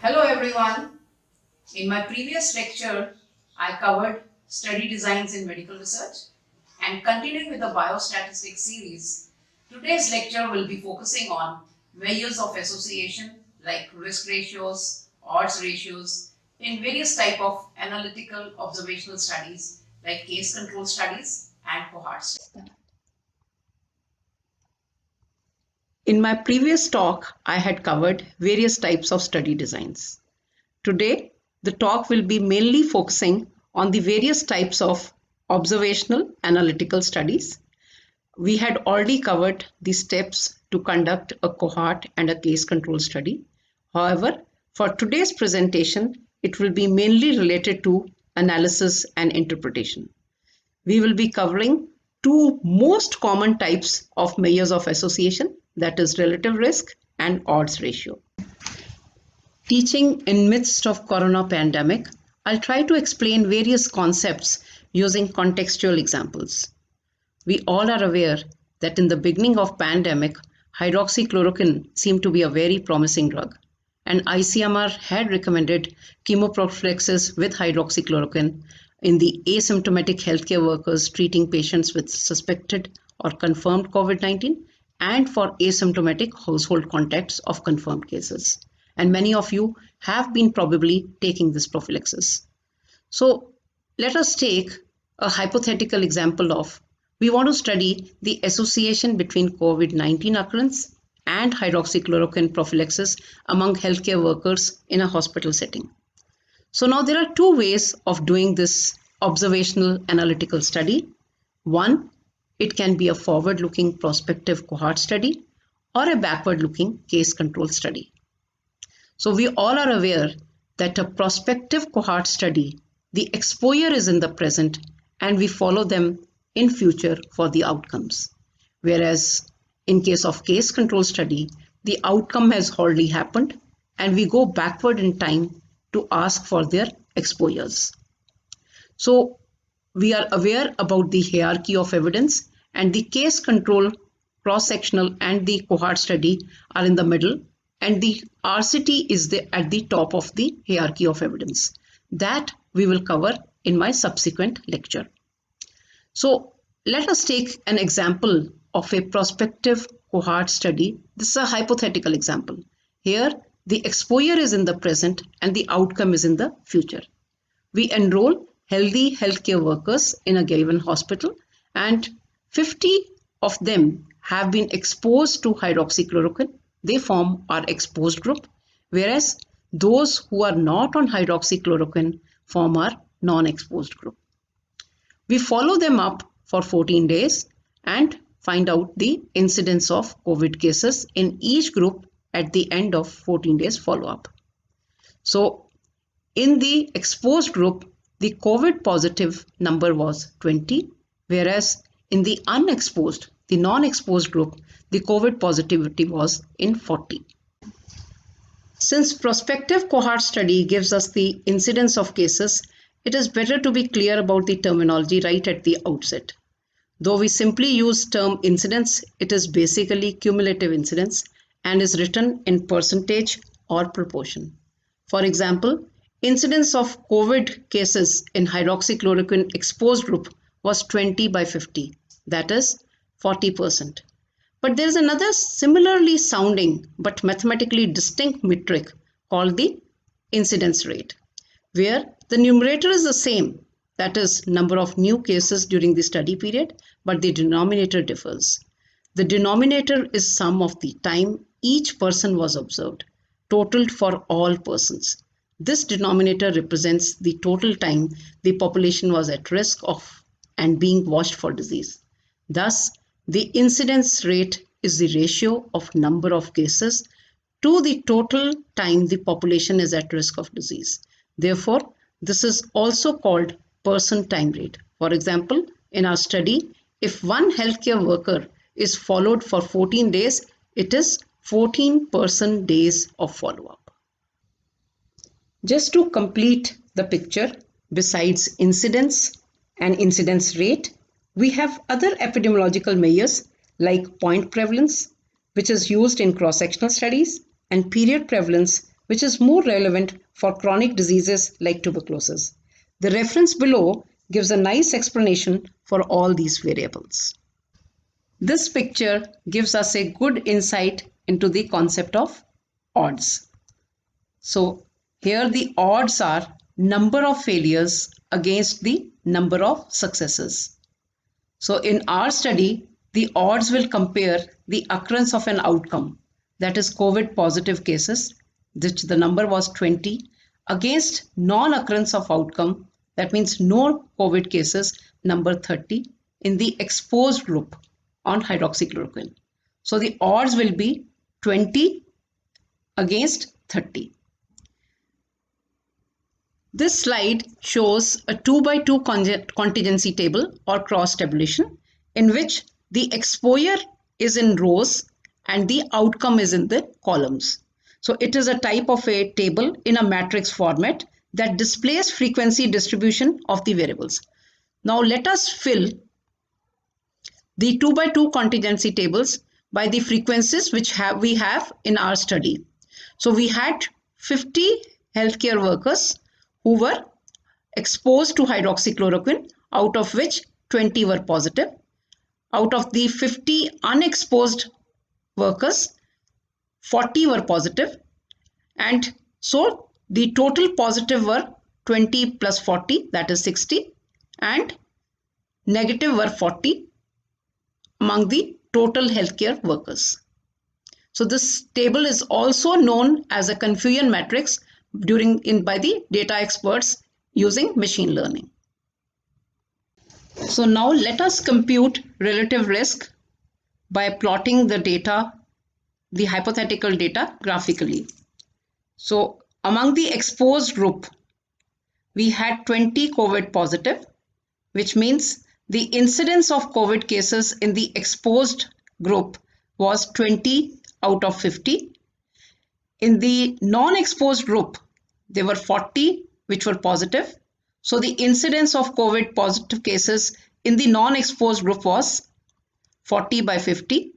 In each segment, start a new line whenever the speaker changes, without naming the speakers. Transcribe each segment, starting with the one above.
Hello everyone. In my previous lecture, I covered study designs in medical research, and continuing with the biostatistics series, today's lecture will be focusing on measures of association like risk ratios, odds ratios in various type of analytical observational studies like case control studies and cohort studies. In my previous talk, I had covered various types of study designs. Today, the talk will be mainly focusing on the various types of observational analytical studies. We had already covered the steps to conduct a cohort and a case control study. However, for today's presentation, it will be mainly related to analysis and interpretation. We will be covering two most common types of measures of association, that is relative risk and odds ratio. Teaching in midst of corona pandemic, I'll try to explain various concepts using contextual examples. We all are aware that in the beginning of pandemic, hydroxychloroquine seemed to be a very promising drug, and ICMR had recommended chemoprophylaxis with hydroxychloroquine in the asymptomatic healthcare workers treating patients with suspected or confirmed COVID-19 and for asymptomatic household contacts of confirmed cases. And many of you have been probably taking this prophylaxis. So let us take a hypothetical example of we want to study the association between COVID-19 occurrence and hydroxychloroquine prophylaxis among healthcare workers in a hospital setting. So now there are two ways of doing this observational analytical study. One, it can be a forward-looking prospective cohort study or a backward-looking case control study. So we all are aware that a prospective cohort study, the exposure is in the present and we follow them in future for the outcomes. Whereas in case of case control study, the outcome has already happened and we go backward in time to ask for their exposures. So we are aware about the hierarchy of evidence, and the case control, cross-sectional and the cohort study are in the middle, and the RCT is at the top of the hierarchy of evidence. That we will cover in my subsequent lecture. So let us take an example of a prospective cohort study. This is a hypothetical example. Here, the exposure is in the present and the outcome is in the future. We enroll healthy healthcare workers in a given hospital, and 50 of them have been exposed to hydroxychloroquine. They form our exposed group, whereas those who are not on hydroxychloroquine form our non-exposed group. We follow them up for 14 days and find out the incidence of COVID cases in each group at the end of 14 days follow-up. So in the exposed group, the COVID positive number was 20, whereas in the unexposed, the non-exposed group, the COVID positivity was in 40. Since prospective cohort study gives us the incidence of cases, it is better to be clear about the terminology right at the outset. Though we simply use term incidence, it is basically cumulative incidence and is written in percentage or proportion. For example, incidence of COVID cases in hydroxychloroquine exposed group was 20 by 50, that is 40%. But there is another similarly sounding but mathematically distinct metric called the incidence rate, where the numerator is the same, that is number of new cases during the study period, but the denominator differs. The denominator is sum of the time each person was observed, totaled for all persons. This denominator represents the total time the population was at risk of and being watched for disease. Thus, the incidence rate is the ratio of number of cases to the total time the population is at risk of disease. Therefore, this is also called person time rate. For example, in our study, if one healthcare worker is followed for 14 days, it is 14 person days of follow-up. Just to complete the picture, besides incidence and incidence rate, we have other epidemiological measures like point prevalence, which is used in cross-sectional studies, and period prevalence, which is more relevant for chronic diseases like tuberculosis. The reference below gives a nice explanation for all these variables. This picture gives us a good insight into the concept of odds. So here the odds are number of failures against the number of successes. So in our study, the odds will compare the occurrence of an outcome, that is COVID positive cases, which the number was 20, against non-occurrence of outcome, that means no COVID cases, number 30, in the exposed group on hydroxychloroquine. So the odds will be 20 against 30. This slide shows a 2x2 contingency table or cross tabulation in which the exposure is in rows and the outcome is in the columns. So it is a type of a table in a matrix format that displays frequency distribution of the variables. Now let us fill the 2x2 contingency tables by the frequencies which we have in our study. So we had 50 healthcare workers who were exposed to hydroxychloroquine, out of which 20 were positive. Out of the 50 unexposed workers, 40 were positive, and so the total positive were 20 plus 40, that is 60, and negative were 40 among the total healthcare workers. So this table is also known as a confusion matrix by the data experts using machine learning. So now let us compute relative risk by plotting the data, the hypothetical data graphically. So among the exposed group, we had 20 COVID positive, which means the incidence of COVID cases in the exposed group was 20 out of 50. In the non-exposed group, there were 40 which were positive. So the incidence of COVID positive cases in the non-exposed group was 40 by 50.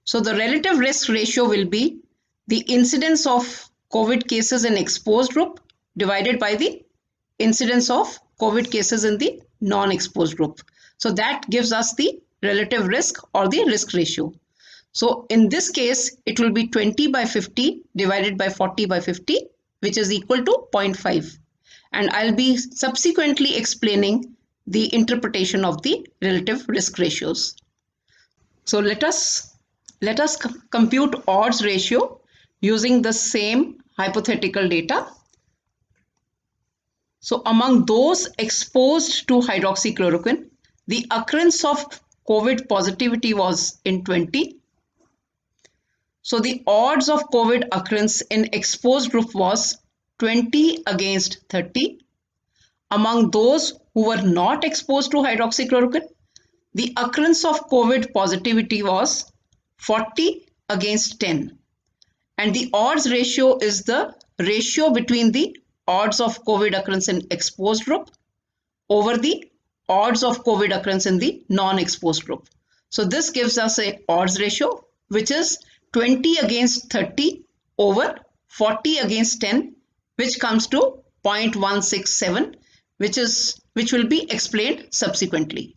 So the relative risk ratio will be the incidence of COVID cases in exposed group divided by the incidence of COVID cases in the non-exposed group. So that gives us the relative risk or the risk ratio. So in this case, it will be 20 by 50 divided by 40 by 50, which is equal to 0.5. And I'll be subsequently explaining the interpretation of the relative risk ratios. So let us compute odds ratio using the same hypothetical data. So among those exposed to hydroxychloroquine, the occurrence of COVID positivity was in 20. So the odds of COVID occurrence in exposed group was 20 against 30. Among those who were not exposed to hydroxychloroquine, the occurrence of COVID positivity was 40 against 10. And the odds ratio is the ratio between the odds of COVID occurrence in exposed group over the odds of COVID occurrence in the non-exposed group. So this gives us a odds ratio, which is 20 against 30 over 40 against 10, which comes to 0.167, which will be explained subsequently.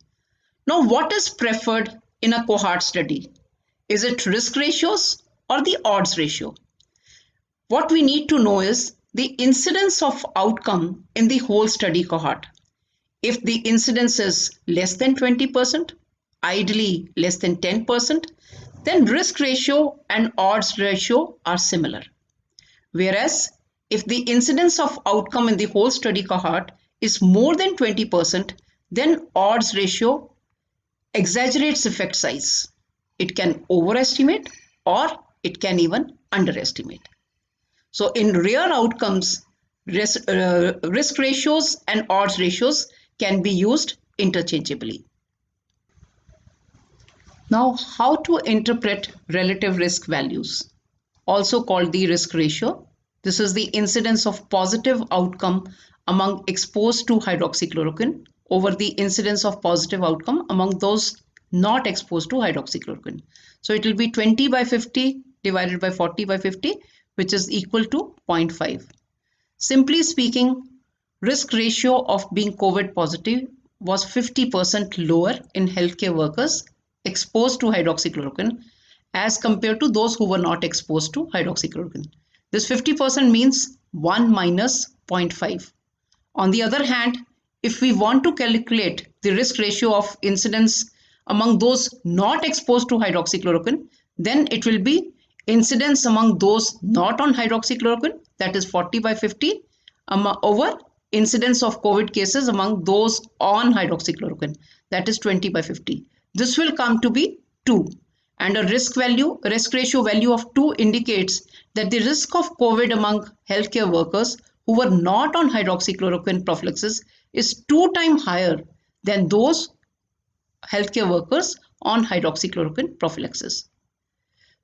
Now, what is preferred in a cohort study? Is it risk ratios or the odds ratio? What we need to know is the incidence of outcome in the whole study cohort. If the incidence is less than 20%, ideally less than 10%, then risk ratio and odds ratio are similar. Whereas if the incidence of outcome in the whole study cohort is more than 20%, then odds ratio exaggerates effect size. It can overestimate or it can even underestimate. So in real outcomes, risk ratios and odds ratios can be used interchangeably. Now, how to interpret relative risk values, also called the risk ratio. This is the incidence of positive outcome among exposed to hydroxychloroquine over the incidence of positive outcome among those not exposed to hydroxychloroquine. So it will be 20 by 50 divided by 40 by 50, which is equal to 0.5. Simply speaking, risk ratio of being COVID positive was 50% lower in healthcare workers exposed to hydroxychloroquine as compared to those who were not exposed to hydroxychloroquine. This 50% means 1 minus 0.5. On the other hand, if we want to calculate the risk ratio of incidence among those not exposed to hydroxychloroquine, then it will be incidence among those not on hydroxychloroquine, that is 40 by 50, over incidence of COVID cases among those on hydroxychloroquine, that is 20 by 50. This will come to be 2. And a risk ratio value of 2 indicates that the risk of COVID among healthcare workers who were not on hydroxychloroquine prophylaxis is 2 times higher than those healthcare workers on hydroxychloroquine prophylaxis.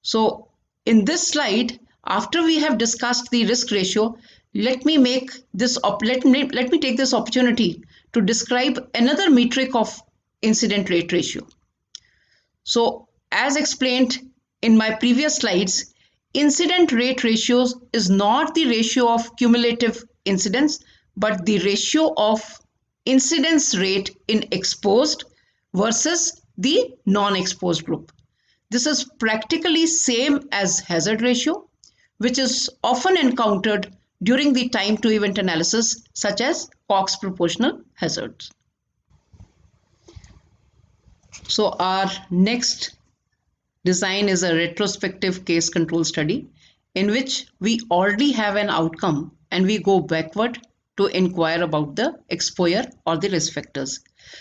So in this slide, after we have discussed the risk ratio, let me take this opportunity to describe another metric of incident rate ratio. So as explained in my previous slides, incident rate ratios is not the ratio of cumulative incidence, but the ratio of incidence rate in exposed versus the non-exposed group. This is practically same as hazard ratio, which is often encountered during the time to event analysis, such as Cox proportional hazards. So our next design is a retrospective case control study in which we already have an outcome and we go backward to inquire about the exposure or the risk factors.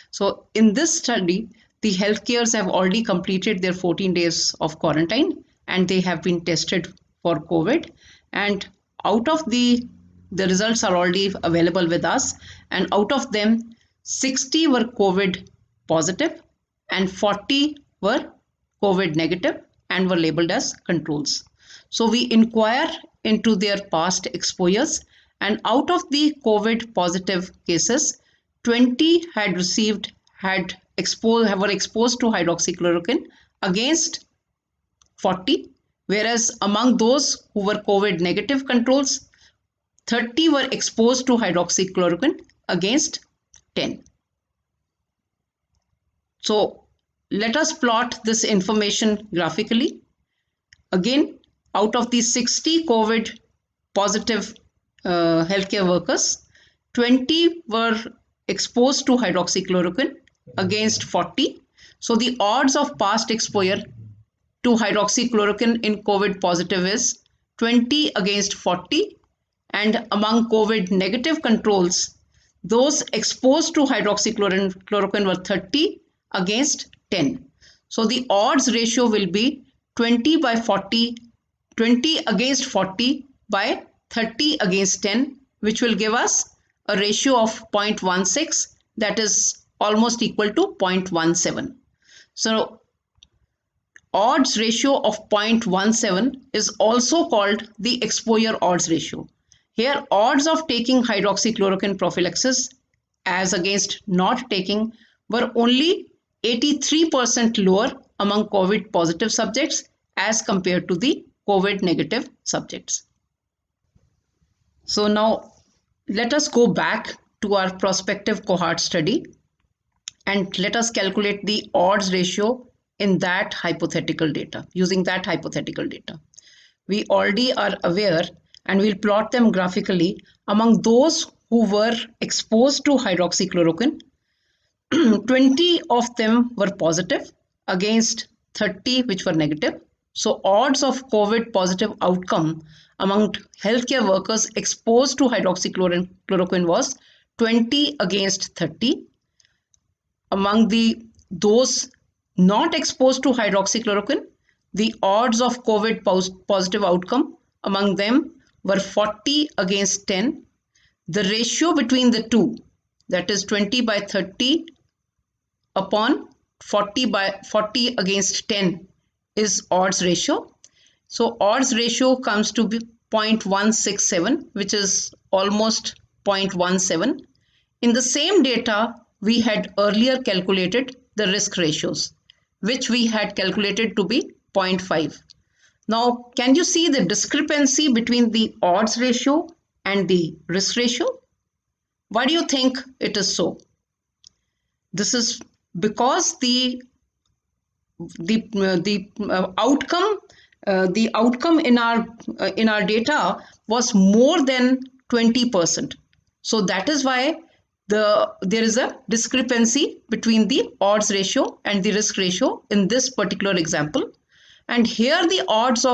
So in this study, the healthcares have already completed their 14 days of quarantine and they have been tested for COVID, and out of the results are already available with us, and out of them 60 were COVID positive and 40 were COVID negative and were labeled as controls. So we inquire into their past exposures, and out of the COVID positive cases, 20 were exposed to hydroxychloroquine against 40, whereas among those who were COVID negative controls, 30 were exposed to hydroxychloroquine against 10. So let us plot this information graphically. Again, out of the 60 COVID positive healthcare workers, 20 were exposed to hydroxychloroquine against 40. So the odds of past exposure to hydroxychloroquine in COVID positive is 20 against 40, and among COVID negative controls, those exposed to hydroxychloroquine were 30 against 10. So the odds ratio will be 20 by 40, 20 against 40 by 30 against 10, which will give us a ratio of 0.16, that is almost equal to 0.17. So odds ratio of 0.17 is also called the exposure odds ratio. Here odds of taking hydroxychloroquine prophylaxis as against not taking were only 83% lower among COVID positive subjects as compared to the COVID negative subjects. So now let us go back to our prospective cohort study and let us calculate the odds ratio in that hypothetical data, using that hypothetical data. We already are aware, and we'll plot them graphically, among those who were exposed to hydroxychloroquine, 20 of them were positive against 30 which were negative. So odds of COVID positive outcome among healthcare workers exposed to hydroxychloroquine was 20 against 30. Among those not exposed to hydroxychloroquine, the odds of COVID positive outcome among them were 40 against 10. The ratio between the two, that is 20 by 30 upon 40 against 10, is odds ratio. So odds ratio comes to be 0.167, which is almost 0.17. In the same data, we had earlier calculated the risk ratios, which we had calculated to be 0.5. Now, can you see the discrepancy between the odds ratio and the risk ratio? Why do you think it is so? This is because the outcome in our data was more than 20%. So that is why there is a discrepancy between the odds ratio and the risk ratio in this particular example. And here the odds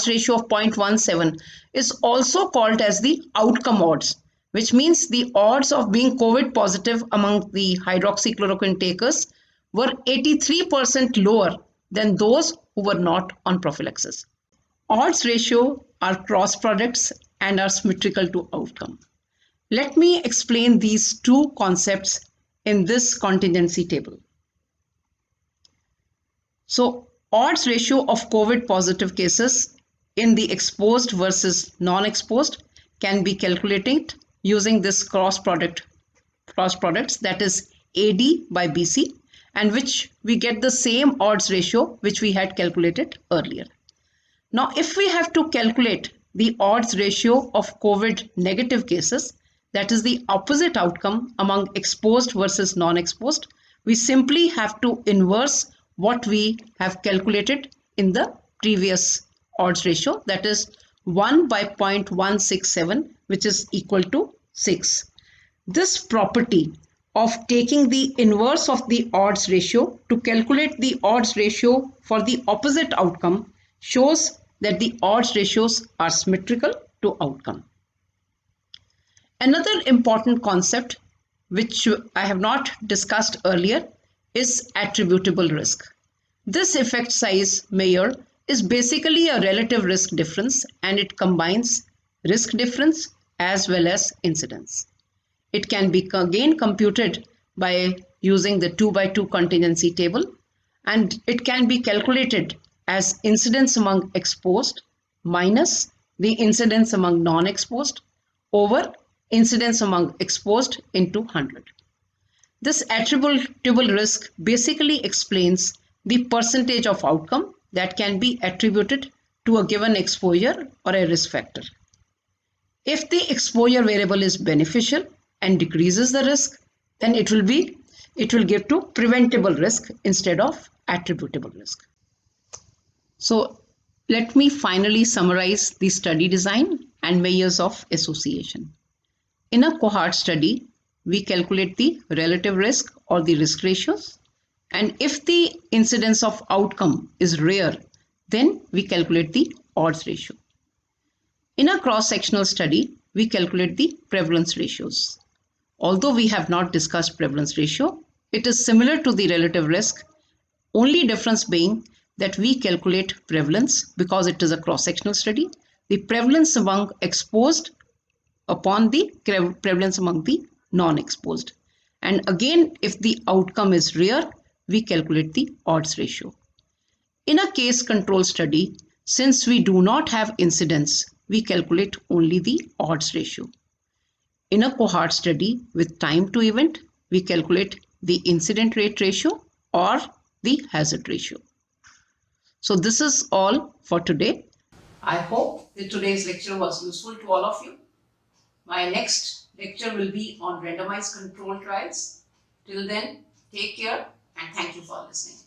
ratio of 0.17 is also called as the outcome odds, which means the odds of being COVID positive among the hydroxychloroquine takers were 83% lower than those who were not on prophylaxis. Odds ratio are cross products and are symmetrical to outcome. Let me explain these two concepts in this contingency table. So, odds ratio of COVID positive cases in the exposed versus non-exposed can be calculated using this cross products, that is AD by BC, and which we get the same odds ratio which we had calculated earlier. Now, if we have to calculate the odds ratio of COVID negative cases, that is the opposite outcome among exposed versus non-exposed, we simply have to inverse what we have calculated in the previous odds ratio, that is 1 by 0.167, which is equal to 6. This property of taking the inverse of the odds ratio to calculate the odds ratio for the opposite outcome shows that the odds ratios are symmetrical to outcome. Another important concept which I have not discussed earlier is attributable risk. This effect size measure is basically a relative risk difference, and it combines risk difference as well as incidence. It can be again computed by using the 2 by 2 contingency table, and it can be calculated as incidence among exposed minus the incidence among non-exposed over incidence among exposed into 100. This attributable risk basically explains the percentage of outcome that can be attributed to a given exposure or a risk factor. If the exposure variable is beneficial and decreases the risk, then it will give to preventable risk instead of attributable risk. So let me finally summarize the study design and measures of association. In a cohort study, we calculate the relative risk or the risk ratios, and if the incidence of outcome is rare, then we calculate the odds ratio. In a cross-sectional study, we calculate the prevalence ratios. Although we have not discussed prevalence ratio, it is similar to the relative risk, only difference being that we calculate prevalence because it is a cross-sectional study, the prevalence among exposed upon the prevalence among the non-exposed. And again, if the outcome is rare, we calculate the odds ratio. In a case control study, since we do not have incidence, we calculate only the odds ratio. In a cohort study with time to event, we calculate the incident rate ratio or the hazard ratio. So this is all for today. I hope that today's lecture was useful to all of you. My next lecture will be on randomized control trials. Till then, take care and thank you for listening.